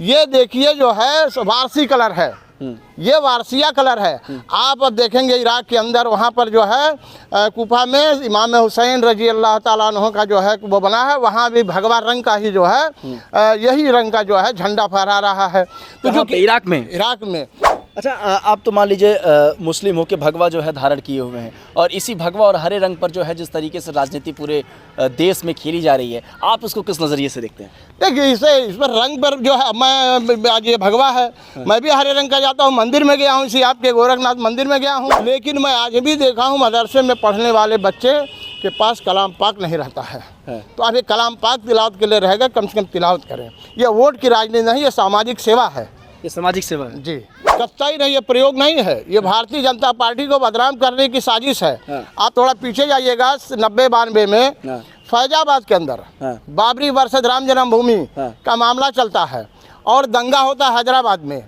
ये देखिए जो है वारसी कलर है, ये वारसिया कलर है। आप अब देखेंगे इराक के अंदर वहाँ पर जो है कूफा में इमाम हुसैन रजी अल्लाह ताला अन्हु का जो है वो बना है, वहाँ भी भगवा रंग का ही जो है यही रंग का जो है झंडा फहरा रहा है। तो जो कि इराक में अच्छा, आप तो मान लीजिए मुस्लिम हो के भगवा जो है धारण किए हुए हैं, और इसी भगवा और हरे रंग पर जो है जिस तरीके से राजनीति पूरे देश में खेली जा रही है, आप उसको किस नज़रिए से देखते हैं? देखिए इस पर रंग पर जो है, मैं आज ये भगवा है, मैं भी हरे रंग का जाता हूँ, मंदिर में गया हूँ, इसी आपके गोरखनाथ मंदिर में गया हूँ, लेकिन मैं आज भी देखा हूँ मदरसे में पढ़ने वाले बच्चे के पास कलाम पाक नहीं रहता है। तो अब ये कलाम पाक तिलावत के लिए रहेगा, कम से कम तिलावत करें। ये वोट की राजनीति नहीं, ये सामाजिक सेवा है। ये सामाजिक सेवा है जी, कतई नहीं, ये प्रयोग नहीं है, ये भारतीय जनता पार्टी को बदनाम करने की साजिश है। आप थोड़ा पीछे जाइएगा, 90-92 में फैजाबाद के अंदर बाबरी वर्सेस राम जन्मभूमि का मामला चलता है और दंगा होता है हैदराबाद में।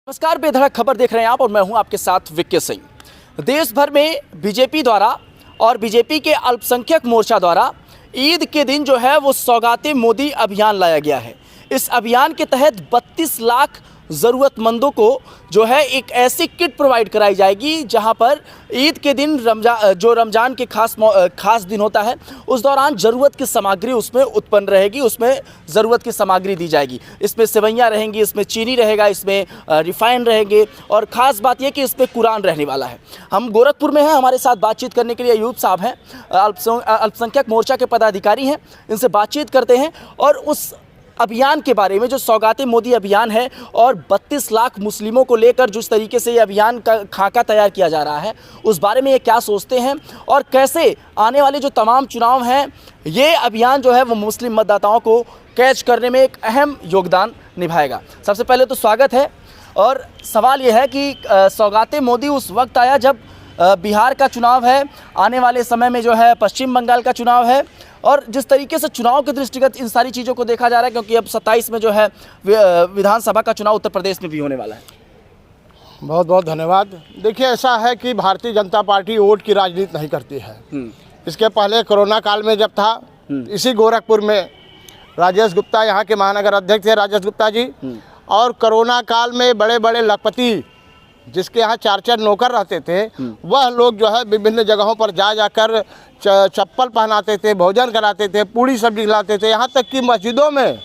नमस्कार, बेधड़क खबर देख रहे हैं आप और मैं हूं आपके साथ विक्की सिंह। देश भर में बीजेपी द्वारा और बीजेपी के अल्पसंख्यक मोर्चा द्वारा ईद के दिन जो है वो सौगाते मोदी अभियान लाया गया है। इस अभियान के तहत 32 लाख ज़रूरतमंदों को जो है एक ऐसी किट प्रोवाइड कराई जाएगी जहां पर ईद के दिन रमज़ान के खास दिन होता है, उस दौरान ज़रूरत की सामग्री उसमें उत्पन्न रहेगी, उसमें ज़रूरत की सामग्री दी जाएगी। इसमें सेवइयाँ रहेंगी, इसमें चीनी रहेगा, इसमें रिफाइन रहेंगे, और ख़ास बात यह कि इसमें कुरान रहने वाला है। हम गोरखपुर में हैं, हमारे साथ बातचीत करने के लिए अयूब साहब हैं, अल्पसंख्यक मोर्चा के पदाधिकारी हैं। इनसे बातचीत करते हैं और उस अभियान के बारे में, जो सौगाते मोदी अभियान है और 32 लाख मुस्लिमों को लेकर जिस तरीके से ये अभियान का खाका तैयार किया जा रहा है, उस बारे में ये क्या सोचते हैं और कैसे आने वाले जो तमाम चुनाव हैं ये अभियान जो है वो मुस्लिम मतदाताओं को कैच करने में एक अहम योगदान निभाएगा। सबसे पहले तो स्वागत है, और सवाल ये है कि सौगाते मोदी उस वक्त आया जब बिहार का चुनाव है, आने वाले समय में जो है पश्चिम बंगाल का चुनाव है, और जिस तरीके से चुनाव के दृष्टिगत इन सारी चीज़ों को देखा जा रहा है, क्योंकि अब 27 में जो है विधानसभा का चुनाव उत्तर प्रदेश में भी होने वाला है। बहुत बहुत धन्यवाद। देखिए ऐसा है कि भारतीय जनता पार्टी वोट की राजनीति नहीं करती है। इसके पहले कोरोना काल में जब था, इसी गोरखपुर में राजेश गुप्ता यहाँ के महानगर अध्यक्ष थे, राजेश गुप्ता जी, और कोरोना काल में बड़े बड़े लखपति जिसके यहाँ 4-4 नौकर रहते थे, वह लोग जो है विभिन्न जगहों पर जा जाकर चप्पल पहनाते थे, भोजन कराते थे, पूड़ी सब्जी खिलाते थे, यहाँ तक कि मस्जिदों में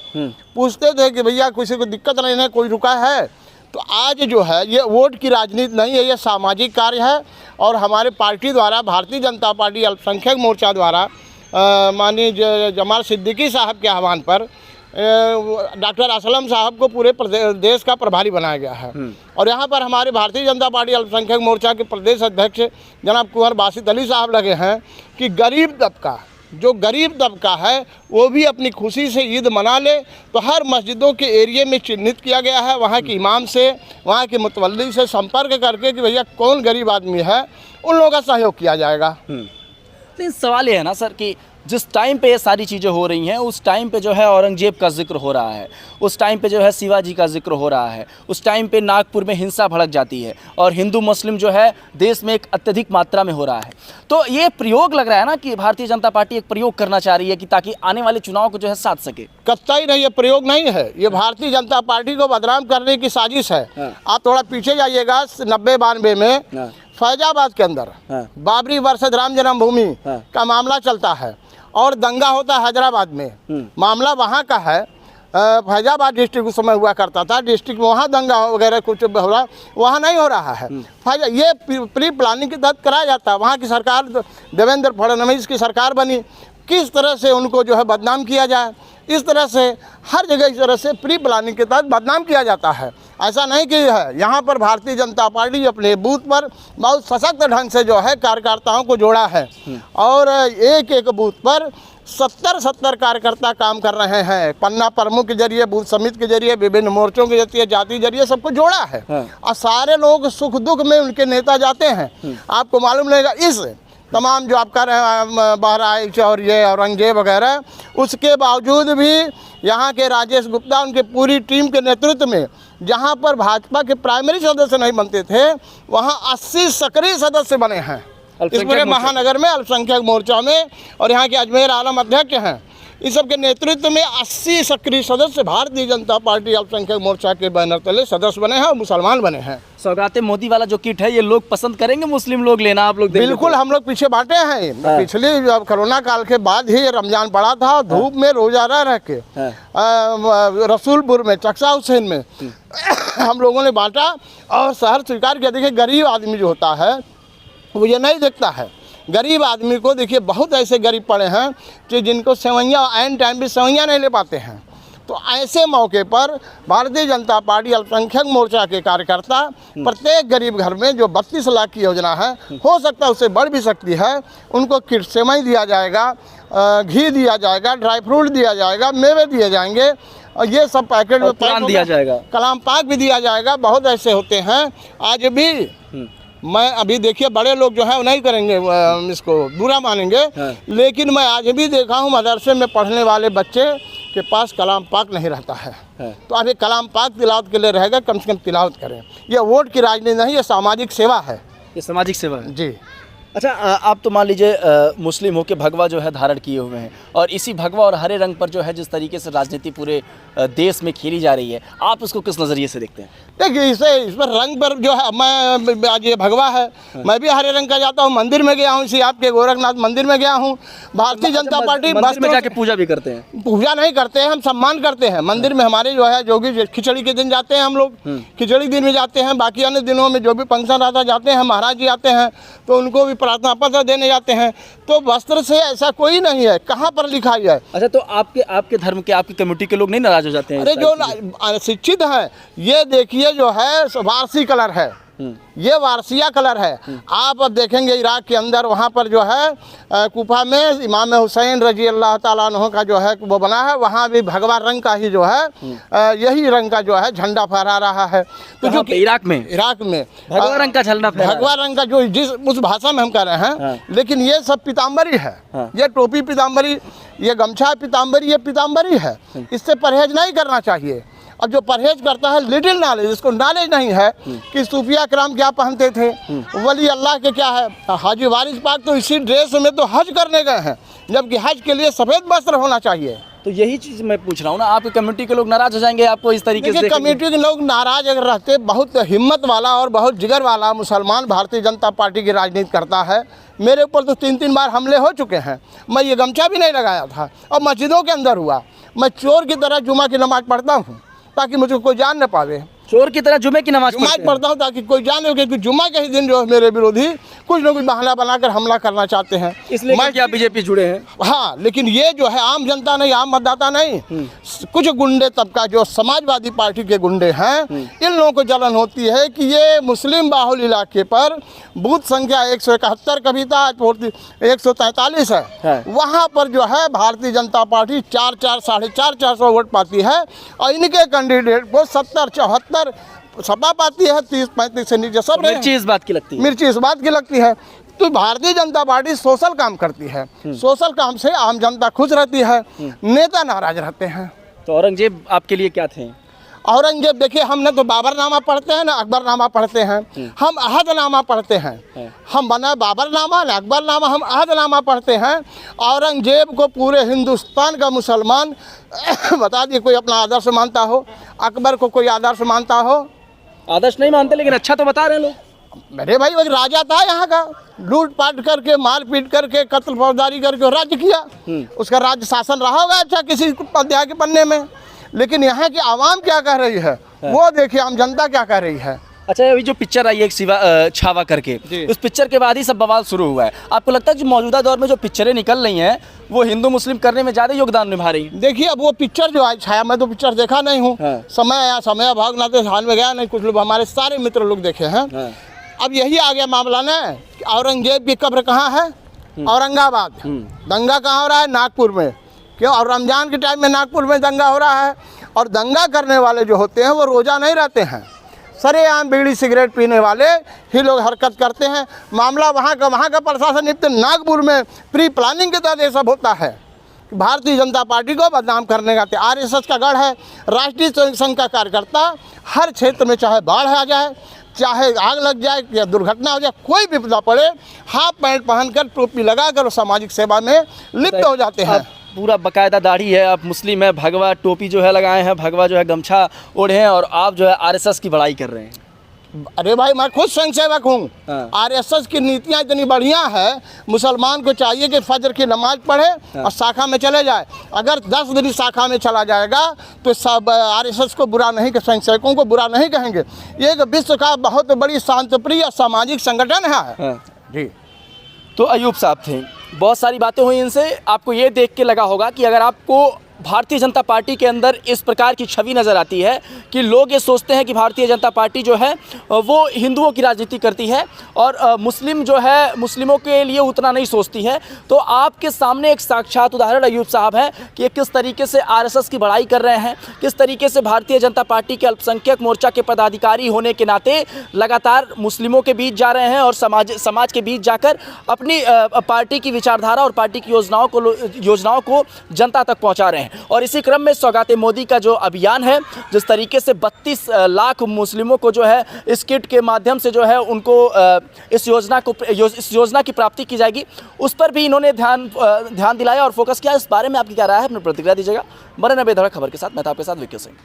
पूछते थे कि भैया किसी को दिक्कत नहीं है, कोई रुका है। तो आज जो है ये वोट की राजनीति नहीं है, ये सामाजिक कार्य है। और हमारे पार्टी द्वारा, भारतीय जनता पार्टी अल्पसंख्यक मोर्चा द्वारा माननीय जमाल सिद्दीकी साहब के आह्वान पर डॉक्टर असलम साहब को पूरे देश का प्रभारी बनाया गया है। और यहाँ पर हमारे भारतीय जनता पार्टी अल्पसंख्यक मोर्चा के प्रदेश अध्यक्ष जनाब कुंवर बासित अली साहब लगे हैं कि गरीब तबका, जो गरीब तबका है वो भी अपनी खुशी से ईद मना ले। तो हर मस्जिदों के एरिए में चिन्हित किया गया है, वहाँ के इमाम से, वहाँ के मुतवल्ली से संपर्क करके कि भैया कौन गरीब आदमी है, उन लोगों का सहयोग किया जाएगा। लेकिन सवाल ये है ना सर कि जिस टाइम पे ये सारी चीज़ें हो रही हैं, उस टाइम पे जो है औरंगजेब का जिक्र हो रहा है, उस टाइम पे जो है शिवाजी का जिक्र हो रहा है, उस टाइम पे नागपुर में हिंसा भड़क जाती है और हिंदू मुस्लिम जो है देश में एक अत्यधिक मात्रा में हो रहा है। तो ये प्रयोग लग रहा है ना कि भारतीय जनता पार्टी एक प्रयोग करना चाह रही है कि ताकि आने वाले चुनाव को जो है साध सके। कतई नहीं, ये प्रयोग नहीं है, ये भारतीय जनता पार्टी को बदनाम करने की साजिश है। आप थोड़ा पीछे जाइएगा, 90-92 में फैजाबाद के अंदर बाबरी वर्सेस राम जन्मभूमि का मामला चलता है और दंगा होता है हैदराबाद में। मामला वहाँ का है, फैजाबाद डिस्ट्रिक्ट उस समय हुआ करता था, डिस्ट्रिक्ट में वहाँ दंगा वगैरह कुछ हो रहा, वहाँ नहीं हो रहा है। ये प्री प्लानिंग के तहत कराया जाता है। वहाँ की सरकार देवेंद्र फडणवीस की सरकार बनी, किस तरह से उनको जो है बदनाम किया जाए, इस तरह से हर जगह इस तरह से प्री प्लानिंग के तहत बदनाम किया जाता है। ऐसा नहीं कि है, यहाँ पर भारतीय जनता पार्टी अपने बूथ पर बहुत सशक्त ढंग से जो है कार्यकर्ताओं को जोड़ा है और एक एक बूथ पर 70 कार्यकर्ता काम कर रहे हैं। पन्ना प्रमुख के जरिए, बूथ समिति के जरिए, विभिन्न मोर्चों के जरिए, जाति जरिए सबको जोड़ा है और सारे लोग सुख दुख में उनके नेता जाते हैं। आपको मालूम रहेगा इस तमाम जो आप कर रहे हैं बहराइच और ये औरंगजेब वगैरह, उसके बावजूद भी यहाँ के राजेश गुप्ता उनके पूरी टीम के नेतृत्व में, जहाँ पर भाजपा के प्राइमरी सदस्य नहीं बनते थे, वहाँ 80 सक्रिय सदस्य बने हैं। इस पूरे महानगर में अल्पसंख्यक मोर्चा में, और यहाँ के अजमेर आलम अध्यक्ष हैं, इस सब के नेतृत्व में 80 सक्रिय सदस्य भारतीय जनता पार्टी अल्पसंख्यक मोर्चा के बैनर तले सदस्य बने हैं और मुसलमान बने हैं। सौगाते मोदी वाला जो किट है ये लोग पसंद करेंगे, मुस्लिम लोग लेना, आप लोग देंगे? बिल्कुल, हम लोग पीछे बांटे हैं। पिछली कोरोना काल के बाद ही रमजान पड़ा था, धूप में रोजा रह के रसूलपुर में, चक्सा हुसैन में हम लोगों ने बांटा और शहर स्वीकार किया। देखिए, गरीब आदमी जो होता है वो ये नहीं देखता है। गरीब आदमी को देखिए, बहुत ऐसे गरीब पड़े हैं कि जिनको सेवैयाँ ऐन टाइम पे सेवैयाँ नहीं ले पाते हैं। तो ऐसे मौके पर भारतीय जनता पार्टी अल्पसंख्यक मोर्चा के कार्यकर्ता प्रत्येक गरीब घर में जो 32 लाख की योजना है, हो सकता है उससे बढ़ भी सकती है, उनको किट सेवई दिया जाएगा, घी दिया जाएगा, ड्राई फ्रूट दिया जाएगा, मेवे दिए जाएंगे और ये सब पैकेट में पैक दिया जाएगा, कलाम पाक भी दिया जाएगा। बहुत ऐसे होते हैं आज भी। मैं अभी देखिए, बड़े लोग जो है वो नहीं करेंगे, इसको बुरा मानेंगे, लेकिन मैं आज भी देखा हूँ मदरसे में पढ़ने वाले बच्चे के पास कलाम पाक नहीं रहता है। तो अभी कलाम पाक तिलावत के लिए रहेगा, कम से कम तिलावत करें। ये वोट की राजनीति नहीं, ये सामाजिक सेवा है। ये सामाजिक सेवा है जी। अच्छा, आप तो मान लीजिए मुस्लिम हो के भगवा जो है धारण किए हुए हैं, और इसी भगवा और हरे रंग पर जो है जिस तरीके से राजनीति पूरे देश में खेली जा रही है, आप उसको किस नज़रिए से देखते हैं? देखिए, इस पर रंग पर जो है, मैं आज ये भगवा है, मैं भी हरे रंग का जाता हूँ, मंदिर में गया हूँ, इसी आपके गोरखनाथ मंदिर में गया हूँ। भारतीय जनता पार्टी मंदिर में जाके पूजा भी करते हैं? पूजा नहीं करते हैं, हम सम्मान करते हैं। मंदिर में हमारे जो है, जो भी खिचड़ी के दिन जाते हैं हम लोग, खिचड़ी दिन में जाते हैं, बाकी अन्य दिनों में जो भी फंक्शन रहता जाते हैं, महाराज जी आते हैं तो उनको भी प्रार्थना पत्र देने जाते हैं। तो वस्त्र से ऐसा कोई नहीं है, कहाँ पर लिखा है? अच्छा, तो आपके धर्म के, आपकी कमेटी के लोग नहीं नाराज हो जाते हैं? अरे जो शिक्षित है, ये देखिए जो है वारसी कलर है, ये वारसिया कलर है। आप अब देखेंगे इराक के अंदर, वहाँ पर जो है कूफा में इमाम हुसैन रजी अल्लाह ताला अन्हु का जो है वो बना है, वहाँ भी भगवा रंग का ही जो है यही रंग का जो है झंडा फहरा रहा है। तो जो इराक में भगवा रंग का झंडा, भगवा रंग का जो जिस उस भाषा में हम कह रहे हैं, लेकिन ये सब पीताम्बरी है। ये टोपी पीताम्बरी, ये गमछा पीताम्बरी, ये पीताम्बरी है। इससे परहेज नहीं करना चाहिए। और जो परहेज करता है लिटिल नॉलेज, इसको नॉलेज नहीं है कि सूफिया कराम क्या पहनते थे, वली अल्लाह के क्या है। हाजी वारिस पाक तो इसी ड्रेस में तो हज करने गए हैं, जबकि हज के लिए सफ़ेद वस्त्र होना चाहिए। तो यही चीज़ मैं पूछ रहा हूँ ना, आपकी कमेटी के लोग नाराज हो जाएंगे आपको इस तरीके से? कमेटी के लोग नाराज अगर रहते, बहुत हिम्मत वाला और बहुत जिगर वाला मुसलमान भारतीय जनता पार्टी की राजनीति करता है। मेरे ऊपर तो 3-3 बार हमले हो चुके हैं, मैं ये गमछा भी नहीं लगाया था और मस्जिदों के अंदर हुआ। मैं चोर की तरह जुमा की नमाज़ पढ़ता हूँ ताकि मुझको कोई जान न पावे। चोर की तरह जुमे की नमाज पढ़ता हूँ ताकि कोई जाने, क्योंकि जुम्मा के ही दिन जो है मेरे विरोधी कुछ न कुछ बहाना बनाकर हमला करना चाहते हैं। इसलिए क्या बीजेपी जुड़े हैं? हाँ, लेकिन ये जो है आम जनता नहीं, आम मतदाता नहीं, कुछ गुंडे तबका जो समाजवादी पार्टी के गुंडे हैं, इन लोगों को जलन होती है कि ये मुस्लिम बाहुल इलाके पर बूथ संख्या 171 कभी था, 143 है, वहाँ पर जो है भारतीय जनता पार्टी 400-450 वोट पाती है और इनके कैंडिडेट को 70-74 सपा पाती है, 30-35 से नीचे सब। मिर्ची इस बात की लगती है? मिर्ची इस बात की लगती है। तो भारतीय जनता पार्टी सोशल काम करती है, सोशल काम से आम जनता खुश रहती है, नेता नाराज रहते हैं। तो औरंगजेब आपके लिए क्या थे? औरंगजेब देखिए, हम न तो बाबरनामा पढ़ते हैं, ना अकबरनामा पढ़ते हैं, हम अहदनामा पढ़ते हैं। हम बना बाबरनामा ना अकबरनामा, हम अहदनामा पढ़ते हैं। औरंगजेब को पूरे हिंदुस्तान का मुसलमान बता दिए कोई अपना आदर्श मानता हो, अकबर को कोई आदर्श मानता हो? आदर्श नहीं मानते, लेकिन अच्छा तो बता रहे हैं लोग। मेरे भाई, वो राजा था यहाँ का, लूट पाट करके, मार पीट करके, कत्ल फौजदारी करके राज्य किया। उसका राज्य शासन रहा होगा अच्छा किसी अध्याय के पन्ने में, लेकिन यहाँ की आवाम क्या कह रही है वो देखिए, आम जनता क्या कह रही है। अच्छा, अभी जो पिक्चर आई है एक छावा करके, उस पिक्चर के बाद ही सब बवाल शुरू हुआ है। आपको लगता है कि मौजूदा दौर में जो पिक्चरें निकल रही हैं वो हिंदू मुस्लिम करने में ज़्यादा योगदान निभा रही हैं? देखिए, अब वो पिक्चर जो आई छाया, मैं तो पिक्चर देखा नहीं हूँ, समय अभाव ना तो हाल में गया नहीं, कुछ लोग हमारे सारे मित्र लोग देखे हैं। अब यही आ गया मामला ना कि औरंगजेब की कब्र कहाँ है? औरंगाबाद। दंगा कहाँ हो रहा है? नागपुर में। क्यों? और रमजान के टाइम में नागपुर में दंगा हो रहा है, और दंगा करने वाले जो होते हैं वो रोज़ा नहीं रहते हैं, सरेआम बीड़ी सिगरेट पीने वाले ही लोग हरकत करते हैं। मामला वहाँ का प्रशासन निपटे। नागपुर में प्री प्लानिंग के तहत ये सब होता है, कि भारतीय जनता पार्टी को बदनाम करने का आरएसएस का गढ़ है। राष्ट्रीय स्वयं संघ का कार्यकर्ता हर क्षेत्र में चाहे बाढ़ आ जाए, चाहे आग लग जाए या दुर्घटना हो जाए, कोई विपदा पड़े, हाफ पैंट पहनकर टोपी लगाकर सामाजिक सेवा में लिप्त हो जाते हैं। पूरा बकायदा दाढ़ी है, आप मुस्लिम है, भगवा टोपी जो है लगाए हैं, भगवा जो है गमछा ओढ़े हैं, और आप जो है आरएसएस की बड़ाई कर रहे हैं। अरे भाई, मैं खुद स्वयं सेवक हूँ। हाँ। आरएसएस की नीतियाँ इतनी बढ़िया है, मुसलमान को चाहिए कि फजर की नमाज पढ़े और शाखा में चले जाए। अगर 10 दिन शाखा में चला जाएगा तो सब आरएसएस को बुरा नहीं, स्वयं सेवकों को बुरा नहीं कहेंगे। ये एक विश्व का बहुत बड़ी शांतिप्रिय सामाजिक संगठन है। हाँ। जी। तो अयूब साहब थे, बहुत सारी बातें हुई इनसे। आपको ये देख के लगा होगा कि अगर आपको भारतीय जनता पार्टी के अंदर इस प्रकार की छवि नज़र आती है कि लोग ये सोचते हैं कि भारतीय जनता पार्टी जो है वो हिंदुओं की राजनीति करती है और मुस्लिम जो है मुस्लिमों के लिए उतना नहीं सोचती है, तो आपके सामने एक साक्षात उदाहरण अयूब साहब है कि किस तरीके से आरएसएस की बड़ाई कर रहे हैं, किस तरीके से भारतीय जनता पार्टी के अल्पसंख्यक मोर्चा के पदाधिकारी होने के नाते लगातार मुस्लिमों के बीच जा रहे हैं और समाज के बीच जाकर अपनी पार्टी की विचारधारा और पार्टी की योजनाओं को जनता तक पहुँचा रहे हैं। और इसी क्रम में सौगाते मोदी का जो अभियान है, जिस तरीके से 32 लाख मुस्लिमों को जो है इस किट के माध्यम से जो है उनको इस योजना की प्राप्ति की जाएगी, उस पर भी इन्होंने ध्यान दिलाया और फोकस किया। इस बारे में आपकी क्या राय है, अपनी प्रतिक्रिया दीजिएगा। बने बेधड़क खबर के साथ मैं था आपके साथ विक्की सिंह।